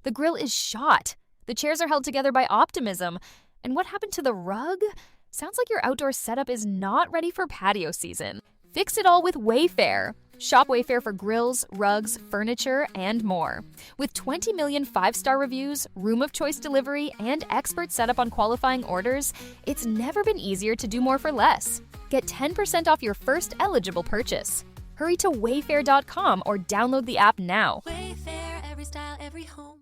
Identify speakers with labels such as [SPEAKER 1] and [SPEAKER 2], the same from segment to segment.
[SPEAKER 1] The grill is shot. The chairs are held together by optimism. And what happened to the rug? Sounds like your outdoor setup is not ready for patio season. Fix it all with Wayfair. Shop Wayfair for grills, rugs, furniture, and more. With 20 million 5-star reviews, room of choice delivery, and expert setup on qualifying orders, it's never been easier to do more for less. Get 10% off your first eligible purchase. Hurry to wayfair.com or download the app now.
[SPEAKER 2] Wayfair, every style, every home.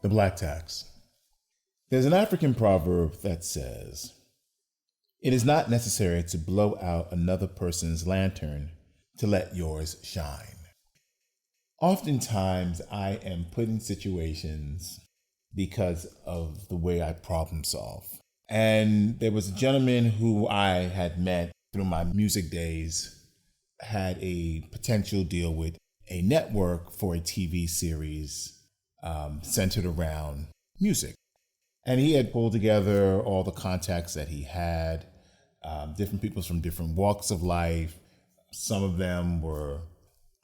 [SPEAKER 3] The Black Tax. There's an African proverb that says, "It is not necessary to blow out another person's lantern to let yours shine." Oftentimes, I am put in situations because of the way I problem solve. And there was a gentleman who I had met through my music days, had a potential deal with a network for a TV series centered around music. And he had pulled together all the contacts that he had, different people from different walks of life. Some of them were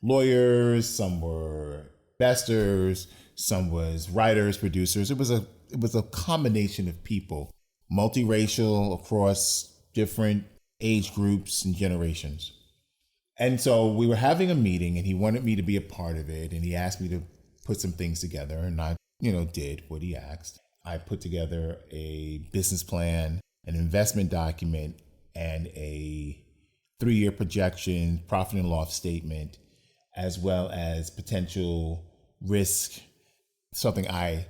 [SPEAKER 3] lawyers, some were investors, some was writers, producers. It was a combination of people, multiracial across different age groups and generations. And so we were having a meeting and he wanted me to be a part of it. And he asked me to put some things together, and I, did what he asked. I put together a business plan, an investment document, and a 3-year projection, profit and loss statement, as well as potential risk, something I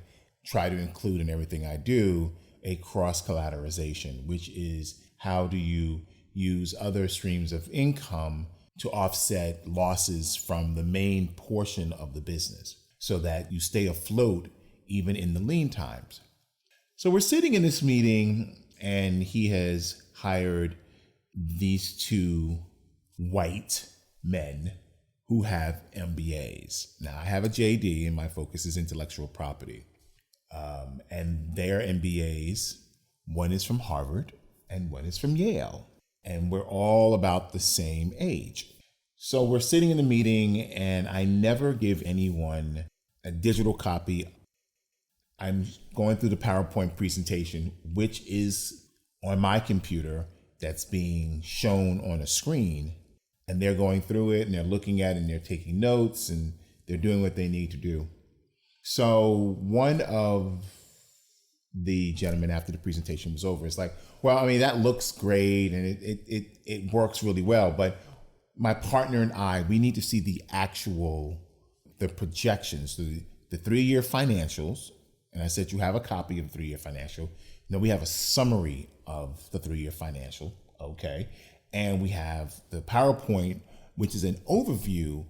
[SPEAKER 3] try to include in everything I do, a cross-collateralization, which is how do you use other streams of income to offset losses from the main portion of the business, so that you stay afloat even in the lean times. So we're sitting in this meeting and he has hired these 2 white men who have MBAs. Now I have a JD and my focus is intellectual property. And their MBAs, one is from Harvard and one is from Yale. And we're all about the same age. So we're sitting in the meeting and I never give anyone a digital copy. I'm going through the PowerPoint presentation, which is on my computer that's being shown on a screen. And they're going through it and they're looking at it and they're taking notes and they're doing what they need to do. So one of the gentlemen after the presentation was over, it's like, well, I mean, that looks great and it works really well. But my partner and I, we need to see the projections, the 3-year financials. And I said, you have a copy of the 3-year financial. Then we have a summary of the 3-year financial. Okay. And we have the PowerPoint, which is an overview.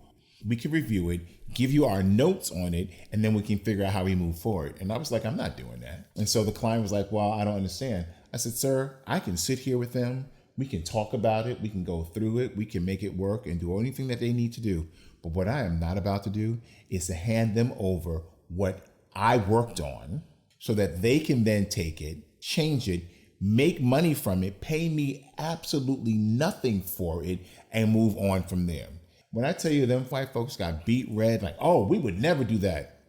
[SPEAKER 3] We can review it, give you our notes on it, and then we can figure out how we move forward. And I was like, I'm not doing that. And so the client was like, well, I don't understand. I said, sir, I can sit here with them. We can talk about it. We can go through it. We can make it work and do anything that they need to do. But what I am not about to do is to hand them over what I worked on so that they can then take it, change it, make money from it, pay me absolutely nothing for it, and move on from there. When I tell you them white folks got beat red, like, oh, we would never do that.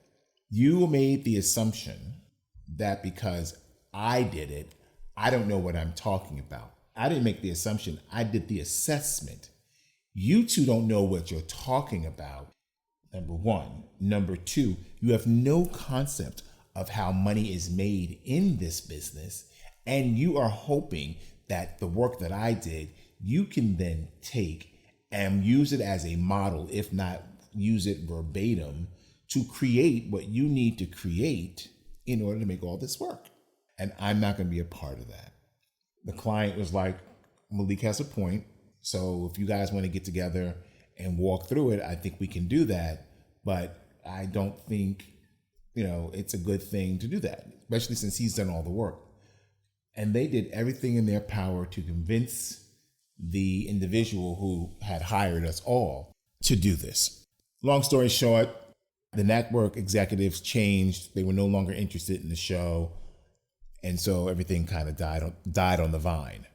[SPEAKER 3] You made the assumption that because I did it, I don't know what I'm talking about. I didn't make the assumption. I did the assessment. You 2 don't know what you're talking about, number 1. Number 2, you have no concept of how money is made in this business. And you are hoping that the work that I did, you can then take and use it as a model, if not use it verbatim, to create what you need to create in order to make all this work. And I'm not going to be a part of that. The client was like, Malik has a point. So if you guys want to get together and walk through it, I think we can do that. But I don't think, it's a good thing to do that, especially since he's done all the work. And they did everything in their power to convince the individual who had hired us all to do this. Long story short, the network executives changed. They were no longer interested in the show. And so everything kind of died on the vine.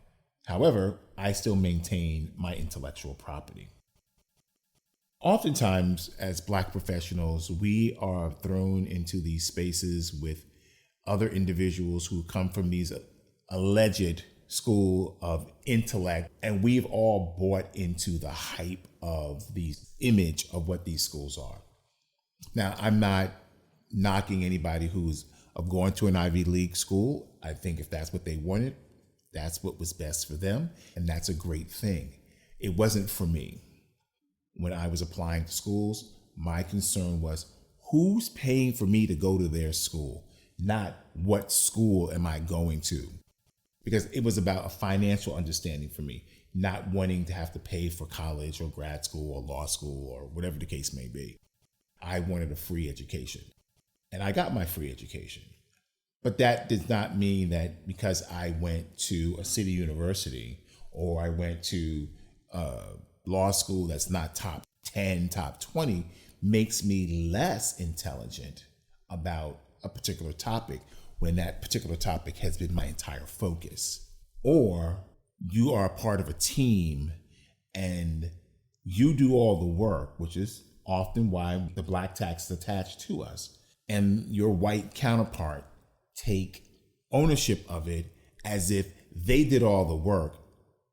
[SPEAKER 3] However, I still maintain my intellectual property. Oftentimes, as Black professionals, we are thrown into these spaces with other individuals who come from these alleged school of intellect, and we've all bought into the hype of the image of what these schools are. Now, I'm not knocking anybody who's of going to an Ivy League school. I think if that's what they wanted, that's what was best for them, and that's a great thing. It wasn't for me. When I was applying to schools, my concern was who's paying for me to go to their school, not what school am I going to. Because it was about a financial understanding for me, not wanting to have to pay for college or grad school or law school or whatever the case may be. I wanted a free education, and I got my free education. But that did not mean that because I went to a city university or I went to law school that's not top 10, top 20, makes me less intelligent about a particular topic when that particular topic has been my entire focus. Or you are a part of a team and you do all the work, which is often why the Black tax is attached to us, and your white counterpart take ownership of it as if they did all the work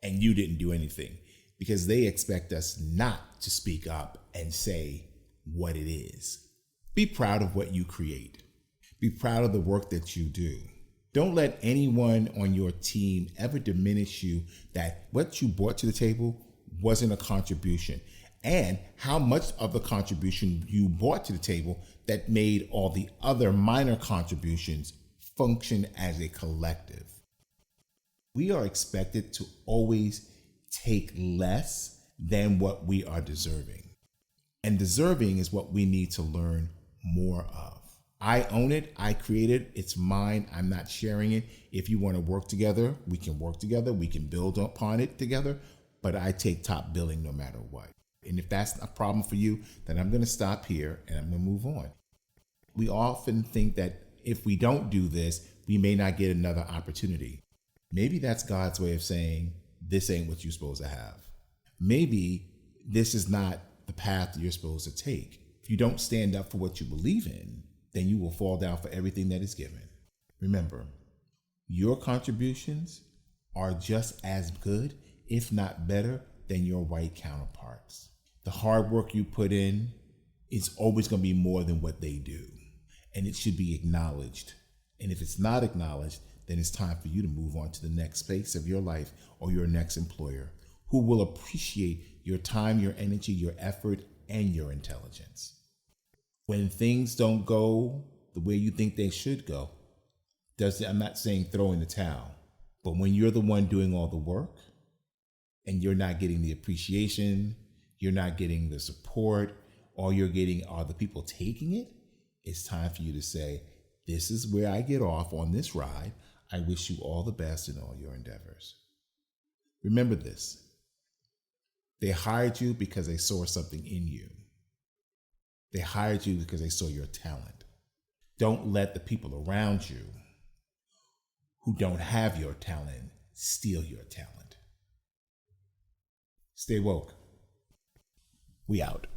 [SPEAKER 3] and you didn't do anything, because they expect us not to speak up and say what it is. Be proud of what you create. Be proud of the work that you do. Don't let anyone on your team ever diminish you that what you brought to the table wasn't a contribution, and how much of the contribution you brought to the table that made all the other minor contributions function as a collective. We are expected to always take less than what we are deserving. And deserving is what we need to learn more of. I own it. I created it. It's mine. I'm not sharing it. If you want to work together, we can work together. We can build upon it together. But I take top billing no matter what. And if that's a problem for you, then I'm going to stop here and I'm going to move on. We often think that if we don't do this, we may not get another opportunity. Maybe that's God's way of saying, this ain't what you're supposed to have. Maybe this is not the path you're supposed to take. If you don't stand up for what you believe in, then you will fall down for everything that is given. Remember, your contributions are just as good, if not better, than your white counterparts. The hard work you put in is always going to be more than what they do, and it should be acknowledged. And if it's not acknowledged, then it's time for you to move on to the next space of your life or your next employer, who will appreciate your time, your energy, your effort, and your intelligence. When things don't go the way you think they should go, I'm not saying throw in the towel, but when you're the one doing all the work and you're not getting the appreciation, you're not getting the support, all you're getting are the people taking it, it's time for you to say, this is where I get off on this ride. I wish you all the best in all your endeavors. Remember this. They hired you because they saw something in you. They hired you because they saw your talent. Don't let the people around you who don't have your talent steal your talent. Stay woke. We out.